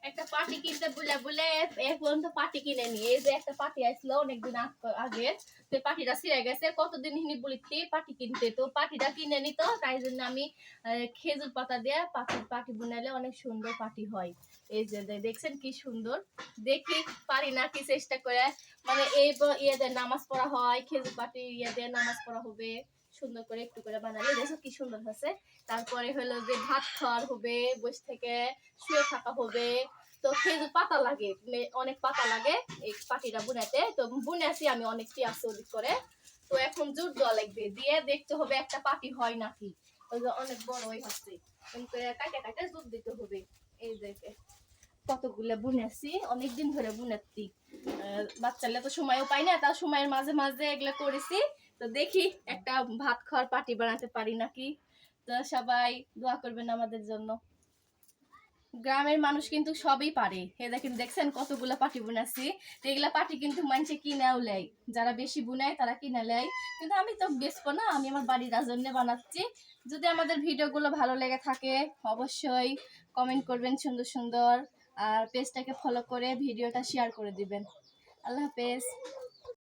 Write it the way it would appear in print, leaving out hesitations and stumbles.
একটা পাটি কিনতে বলে বলে এ পর্যন্ত পাটি কিনে নি। এই যে একটা পাটি আসলো অনেকদিন আগে, তো পাটিটা ছিঁড়ে গেছে, কতদিন হিনি বলিতে পাটি কিনতে, তো পাটিটা কিনে নিত, তাই জন্য আমি খেজুর পাতা দিয়ে পাটি বুনাইলে অনেক সুন্দর পাটি হয়। এই যে দেখছেন কি সুন্দর, দেখি পারি নাকি চেষ্টা করে, মানে এই ইয়ে নামাজ পড়া হয়, খেজুর পাটি ইয়ে দিয়ে নামাজ পড়া হবে, সুন্দর করে একটু করে বানালে দেখো কি সুন্দর হয়েছে। তারপরে হলো যে ভাত খাওয়ার হবে, বসে থেকে শুয়ে থাকা হবে, তো খেজুর পাতা লাগে, অনেক পাতা লাগে এই পাটিটা বুনাতে, তো বুনেছি আমি অনেকটি আছে ওদিক করে, তো এখন জোর দেওয়া লাগবে, দিয়ে দেখতে হবে একটা পাটি হয় নাকি, ওই যে অনেক বড় হয়ে হচ্ছে, কাটে কাটে জোর দিতে হবে। এই দেখে কতগুলো বুনেছি, অনেকদিন ধরে বুনেছি, বাচ্চালে তো সময়ও পাই না, তার সময়ের মাঝে মাঝে এগুলো করেছি, তো দেখি একটা ভাত খাওয়ার পাটি বানাতে পারি নাকি। তো সবাই দোয়া করবেন আমাদের জন্য। গ্রামের মানুষ কিন্তু সবই পারে, এ দেখেন দেখছেন কতগুলো পাটি বুনাছি, তো এগুলা পাটি কিন্তু মানুষে কিনেও লেয়, যারা বেশি বুনায় তারা কিনে লেয়, কিন্তু আমি তো বেচবো না, আমি আমার বাড়ির জন্য বানাচ্ছি। যদি আমাদের ভিডিওগুলো ভালো লেগে থাকে অবশ্যই কমেন্ট করবেন সুন্দর সুন্দর, আর পেজটাকে ফলো করে ভিডিওটা শেয়ার করে দিবেন। আল্লাহ হাফেজ।